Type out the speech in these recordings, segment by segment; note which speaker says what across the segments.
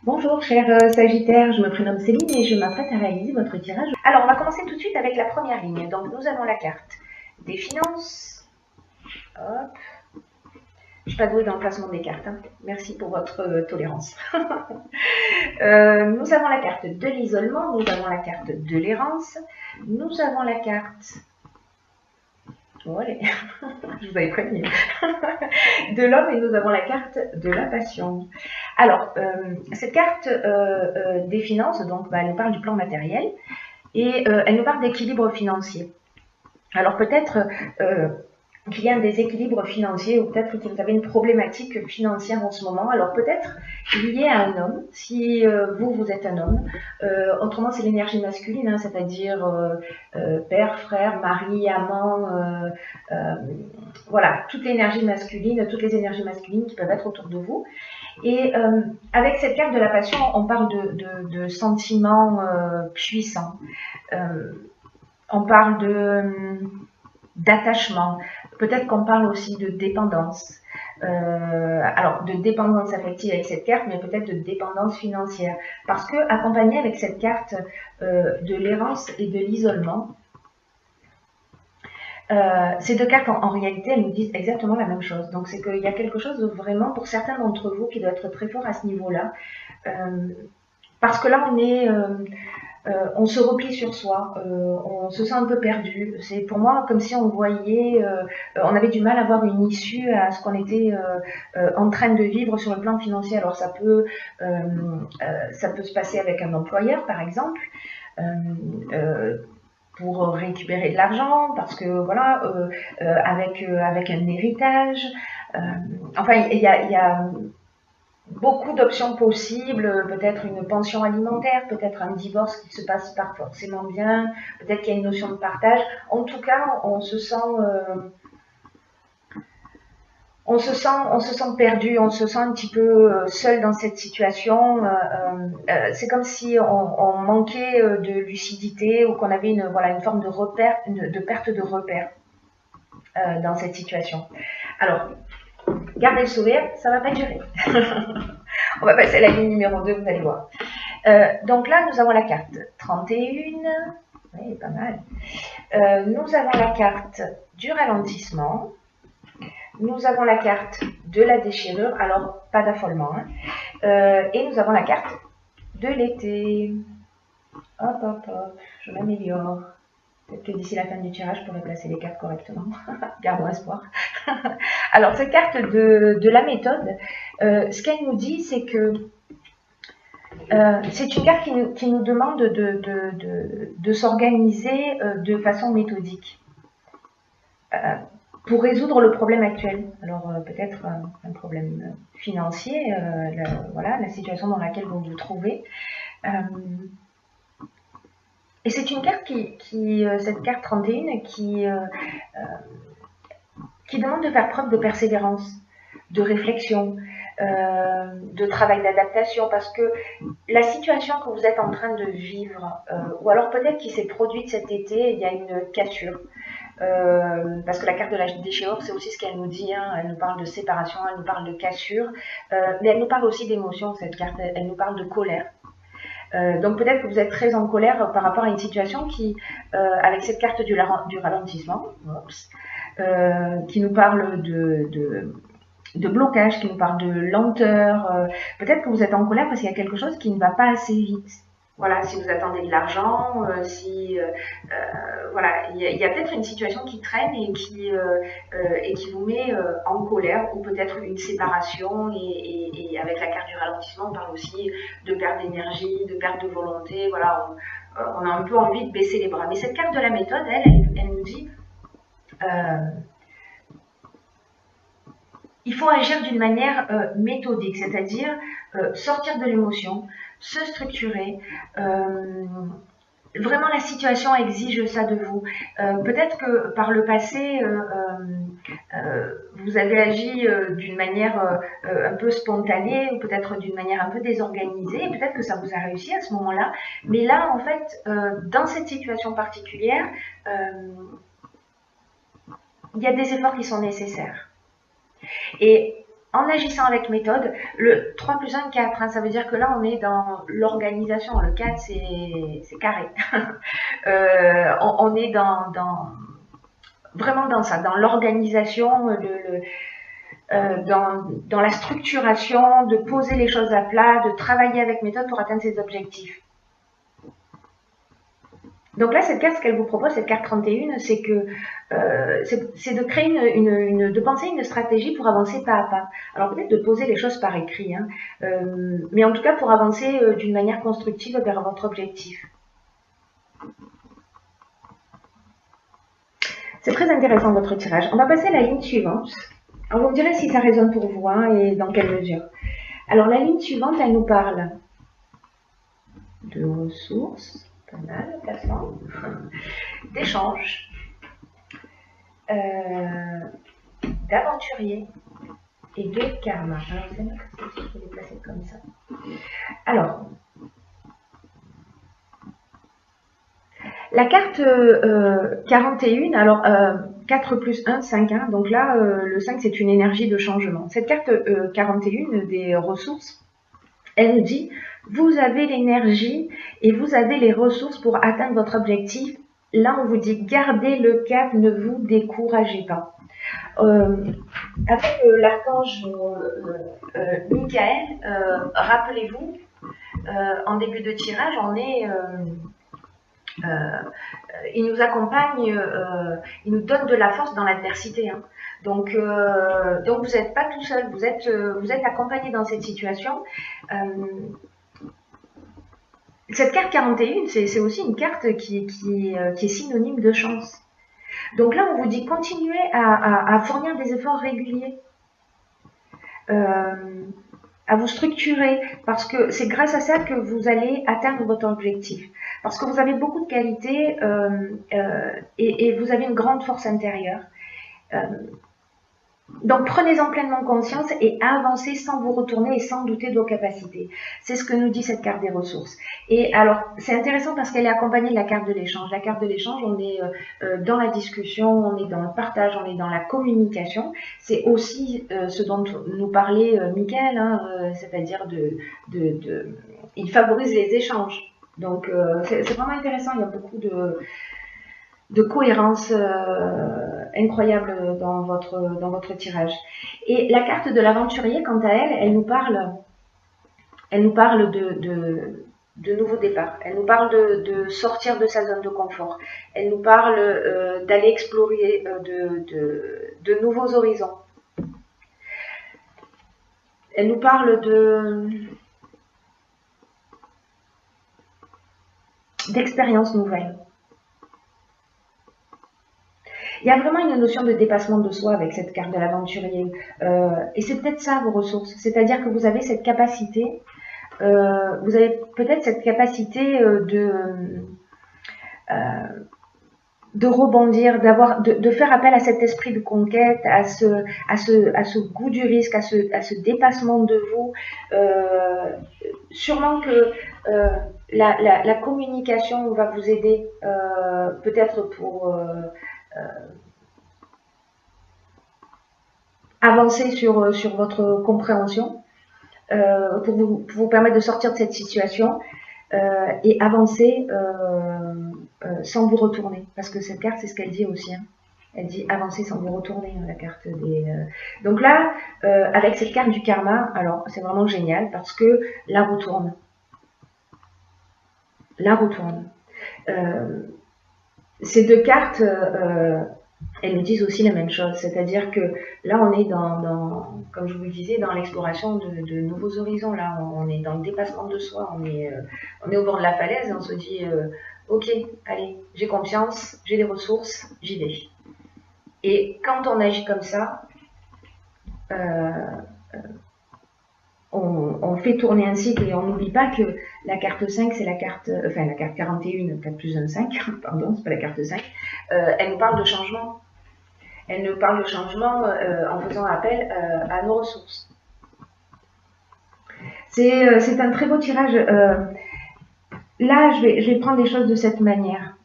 Speaker 1: Bonjour chers Sagittaires, je me prénomme Céline et je m'apprête à réaliser votre tirage. Alors on va commencer tout de suite avec la première ligne. Donc nous avons la carte des finances. Hop. Je ne suis pas douée dans le placement des cartes. Hein. Merci pour votre tolérance. Nous avons la carte de l'isolement, nous avons la carte de l'errance, nous avons la carte... Oh, allez, je vous avais prévenu. De l'homme et nous avons la carte de la passion. Alors, cette carte des finances, donc, elle nous parle du plan matériel et elle nous parle d'équilibre financier. Alors peut-être qu'il y a un déséquilibre financier ou peut-être que vous avez une problématique financière en ce moment. Alors peut-être lié à un homme, si vous êtes un homme. Autrement, c'est l'énergie masculine, hein, c'est-à-dire père, frère, mari, amant, voilà, toute l'énergie masculine, toutes les énergies masculines qui peuvent être autour de vous. Et avec cette carte de la passion, on parle de sentiments puissants. On parle d'attachement. Peut-être qu'on parle aussi de dépendance. Alors, de dépendance affective avec cette carte, mais peut-être de dépendance financière. Parce que, accompagné avec cette carte de l'errance et de l'isolement, ces deux cartes, en réalité, elles nous disent exactement la même chose. Donc, c'est qu'il y a quelque chose de vraiment, pour certains d'entre vous, qui doit être très fort à ce niveau-là. Parce que là, on se replie sur soi, on se sent un peu perdu. C'est pour moi comme si on voyait, on avait du mal à voir une issue à ce qu'on était en train de vivre sur le plan financier. Alors ça peut se passer avec un employeur, par exemple. Pour récupérer de l'argent, parce que voilà, avec un héritage. Enfin, il y a beaucoup d'options possibles, peut-être une pension alimentaire, peut-être un divorce qui se passe pas forcément bien, peut-être qu'il y a une notion de partage. En tout cas, on se sent perdu, on se sent un petit peu seul dans cette situation. C'est comme si on manquait de lucidité ou qu'on avait une forme de repère, de perte de repère dans cette situation. Alors, gardez le sourire, ça va pas durer. On va passer à la ligne numéro 2, vous allez voir. Donc là, nous avons la carte 31. Oui, pas mal. Nous avons la carte du ralentissement. Nous avons la carte de la déchirure. Alors, pas d'affolement. Hein. Et nous avons la carte de l'été. Hop, hop, hop. Je m'améliore. Peut-être que d'ici la fin du tirage, je pourrai placer les cartes correctement. Gardons espoir. Alors, cette carte de la méthode, ce qu'elle nous dit, c'est que c'est une carte qui nous demande de s'organiser de façon méthodique pour résoudre le problème actuel. Alors, peut-être un problème financier, la situation dans laquelle vous vous trouvez. Et c'est une carte cette carte 31 qui demande de faire preuve de persévérance, de réflexion, de travail d'adaptation, parce que la situation que vous êtes en train de vivre, ou alors peut-être qu'il s'est produite cet été, il y a une cassure. Parce que la carte de la déchirure, c'est aussi ce qu'elle nous dit, hein. Elle nous parle de séparation, elle nous parle de cassure, mais elle nous parle aussi d'émotion, cette carte, elle nous parle de colère. Donc peut-être que vous êtes très en colère par rapport à une situation qui, avec cette carte du ralentissement, qui nous parle de blocage, qui nous parle de lenteur. Peut-être que vous êtes en colère parce qu'il y a quelque chose qui ne va pas assez vite. Voilà, si vous attendez de l'argent, voilà, il y a peut-être une situation qui traîne et qui vous met en colère, ou peut-être une séparation, et avec la carte du ralentissement, on parle aussi de perte d'énergie, de perte de volonté, voilà, on a un peu envie de baisser les bras. Mais cette carte de la méthode, elle nous dit il faut agir d'une manière méthodique, c'est-à-dire sortir de l'émotion, se structurer. Vraiment, la situation exige ça de vous. Peut-être que par le passé, vous avez agi d'une manière un peu spontanée, ou peut-être d'une manière un peu désorganisée, et peut-être que ça vous a réussi à ce moment-là. Mais là, en fait, dans cette situation particulière, il y a des efforts qui sont nécessaires. Et en agissant avec méthode, le 3 plus 1, 4, hein, ça veut dire que là on est dans l'organisation, le 4 c'est carré. On est vraiment dans ça, dans l'organisation, dans la structuration, de poser les choses à plat, de travailler avec méthode pour atteindre ses objectifs. Donc là, cette carte, ce qu'elle vous propose, cette carte 31, c'est que c'est de créer de penser une stratégie pour avancer pas à pas. Alors peut-être de poser les choses par écrit, hein, mais en tout cas pour avancer d'une manière constructive vers votre objectif. C'est très intéressant votre tirage. On va passer à la ligne suivante. Alors vous me direz si ça résonne pour vous, hein, et dans quelle mesure. Alors la ligne suivante, elle nous parle de ressources. Pas mal, placement, d'échange, d'aventurier et de karma. Alors, c'est bien que je vais les placer comme ça. Alors, la carte 41, alors 4 plus 1, 5, hein, donc là, le 5, c'est une énergie de changement. Cette carte 41 des ressources, elle nous dit, vous avez l'énergie et vous avez les ressources pour atteindre votre objectif. Là, on vous dit, gardez le cap, ne vous découragez pas. Avec l'archange Michael, rappelez-vous, en début de tirage, on est... il nous accompagne, il nous donne de la force dans l'adversité. Hein. Donc vous n'êtes pas tout seul, vous êtes accompagné dans cette situation. Cette carte 41, c'est aussi une carte qui est synonyme de chance. Donc là, on vous dit continuez à fournir des efforts réguliers, à vous structurer, parce que c'est grâce à ça que vous allez atteindre votre objectif. Parce que vous avez beaucoup de qualités et vous avez une grande force intérieure. Donc prenez-en pleinement conscience et avancez sans vous retourner et sans douter de vos capacités. C'est ce que nous dit cette carte des ressources. Et alors c'est intéressant parce qu'elle est accompagnée de la carte de l'échange. La carte de l'échange, on est dans la discussion, on est dans le partage, on est dans la communication. C'est aussi ce dont nous parlait Michael, hein, c'est-à-dire il favorise les échanges. Donc c'est vraiment intéressant, il y a beaucoup de cohérence incroyable dans votre tirage. Et la carte de l'aventurier, quant à elle, elle nous parle de nouveaux départs. Elle nous parle de sortir de sa zone de confort. Elle nous parle d'aller explorer de nouveaux horizons. Elle nous parle d'expériences nouvelles. Il y a vraiment une notion de dépassement de soi avec cette carte de l'aventurier. Et c'est peut-être ça vos ressources. C'est-à-dire que vous avez cette capacité, vous avez peut-être cette capacité de rebondir, de faire appel à cet esprit de conquête, à ce goût du risque, à ce dépassement de vous. Sûrement que la communication va vous aider, peut-être pour avancer sur votre compréhension, pour vous permettre de sortir de cette situation et avancer sans vous retourner. Parce que cette carte, c'est ce qu'elle dit aussi. Hein. Elle dit avancer sans vous retourner, hein, la carte des... Donc là, avec cette carte du karma, alors c'est vraiment génial parce que la roue tourne. La roue tourne. Ces deux cartes, elles nous disent aussi la même chose, c'est-à-dire que là on est comme je vous le disais, dans l'exploration de nouveaux horizons, là on est dans le dépassement de soi, on est au bord de la falaise et on se dit ok, allez, j'ai confiance, j'ai des ressources, j'y vais. Et quand on agit comme ça, on fait tourner un cycle et on n'oublie pas que la carte 5, c'est la carte 41, 4 plus 1, 5, pardon, c'est pas la carte 5, elle nous parle de changement. Elle nous parle de changement en faisant appel à nos ressources. C'est un très beau tirage. Là, je vais prendre les choses de cette manière.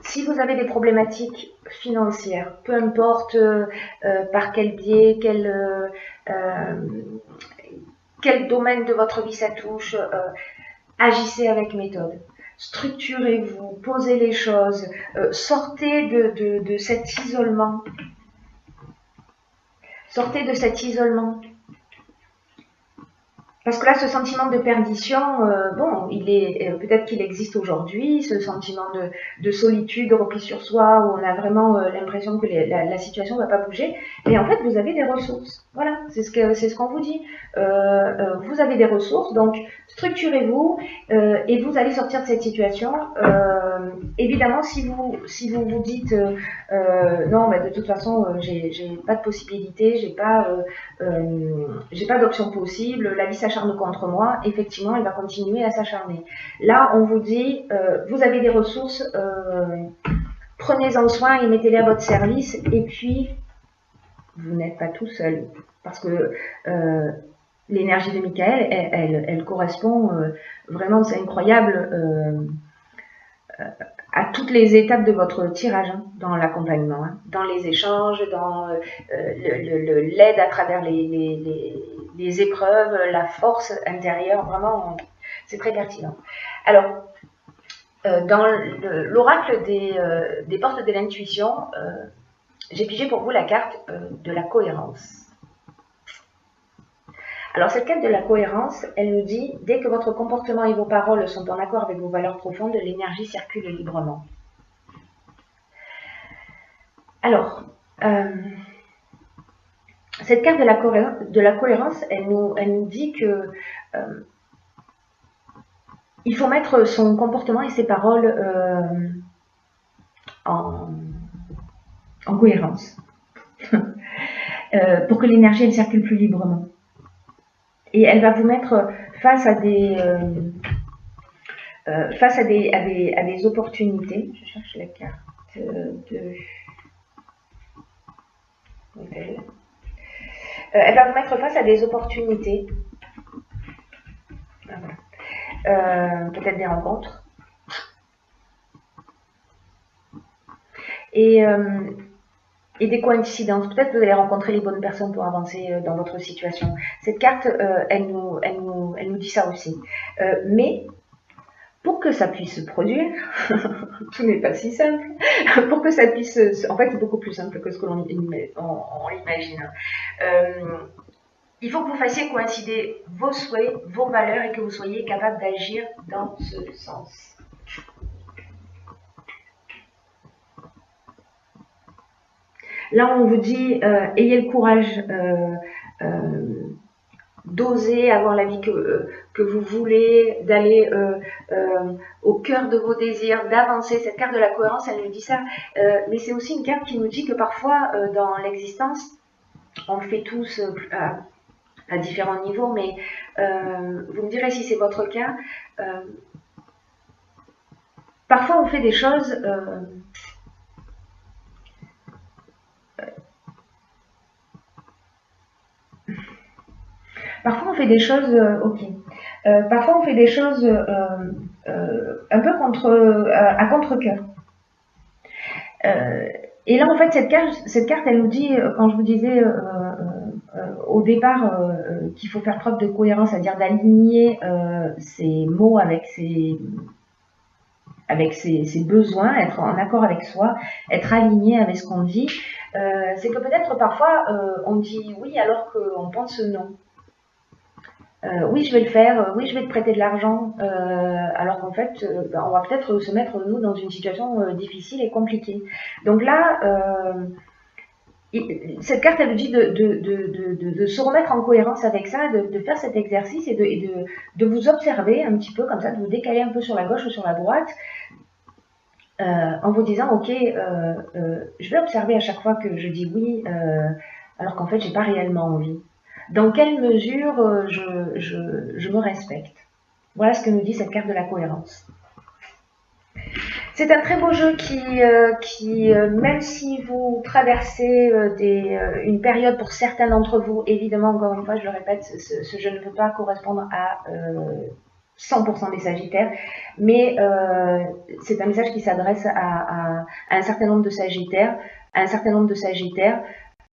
Speaker 1: Si vous avez des problématiques financières, peu importe par quel biais, quel domaine de votre vie ça touche, agissez avec méthode. Structurez-vous, posez les choses, sortez de cet isolement. Sortez de cet isolement. Parce que là, ce sentiment de perdition, bon, peut-être qu'il existe aujourd'hui, ce sentiment de solitude, de repli sur soi, où on a vraiment l'impression que la situation ne va pas bouger. Mais en fait, vous avez des ressources. Voilà, c'est ce qu'on vous dit. Vous avez des ressources, donc structurez-vous et vous allez sortir de cette situation. Évidemment, si vous vous dites non, mais de toute façon, j'ai pas de possibilité, j'ai pas d'option possible, la vie s'acharne contre moi, effectivement, elle va continuer à s'acharner. Là, on vous dit, vous avez des ressources, prenez-en soin et mettez-les à votre service, et puis, vous n'êtes pas tout seul, parce que l'énergie de Michael, elle correspond vraiment, c'est incroyable, à toutes les étapes de votre tirage, hein, dans l'accompagnement, hein, dans les échanges, dans l'aide à travers les épreuves, la force intérieure, vraiment, c'est très pertinent. Alors, dans l'oracle des portes de l'intuition, j'ai pigé pour vous la carte de la cohérence. Alors, cette carte de la cohérence, elle nous dit, dès que votre comportement et vos paroles sont en accord avec vos valeurs profondes, l'énergie circule librement. Alors, cette carte de la cohérence, elle nous dit que il faut mettre son comportement et ses paroles en cohérence pour que l'énergie elle circule plus librement. Et elle va vous mettre face à des opportunités. Je cherche la carte de elle va vous mettre face à des opportunités. Peut-être des rencontres. Et des coïncidences. Peut-être que vous allez rencontrer les bonnes personnes pour avancer dans votre situation. Cette carte, elle nous dit ça aussi. Mais pour que ça puisse se produire, tout n'est pas si simple. Pour que ça puisse, en fait, c'est beaucoup plus simple que ce que l'on l'imagine. Il faut que vous fassiez coïncider vos souhaits, vos valeurs et que vous soyez capable d'agir dans ce sens. Là, on vous dit, ayez le courage d'oser avoir la vie que vous voulez, d'aller au cœur de vos désirs, d'avancer. Cette carte de la cohérence, elle nous dit ça. Mais c'est aussi une carte qui nous dit que parfois, dans l'existence, on le fait tous à différents niveaux, mais vous me direz si c'est votre cas. Parfois, on fait des choses... Parfois, on fait des choses, parfois, on fait des choses un peu à contre-cœur. Et là, en fait, cette carte, elle nous dit, quand je vous disais au départ qu'il faut faire preuve de cohérence, c'est-à-dire d'aligner ses mots avec ses besoins, être en accord avec soi, être aligné avec ce qu'on dit, c'est que peut-être parfois on dit oui alors qu'on pense non. Oui, je vais le faire, oui, je vais te prêter de l'argent, alors qu'en fait, on va peut-être se mettre, nous, dans une situation difficile et compliquée. Donc là, cette carte, elle nous dit de se remettre en cohérence avec ça, de faire cet exercice et de vous observer un petit peu comme ça, de vous décaler un peu sur la gauche ou sur la droite, en vous disant, ok, je vais observer à chaque fois que je dis oui, alors qu'en fait, j'ai pas réellement envie. Dans quelle mesure je me respecte? Voilà ce que nous dit cette carte de la cohérence. C'est un très beau jeu qui même si vous traversez une période pour certains d'entre vous, évidemment, encore une fois, je le répète, ce jeu ne peut pas correspondre à 100% des Sagittaires, mais c'est un message qui s'adresse à un certain nombre de Sagittaires,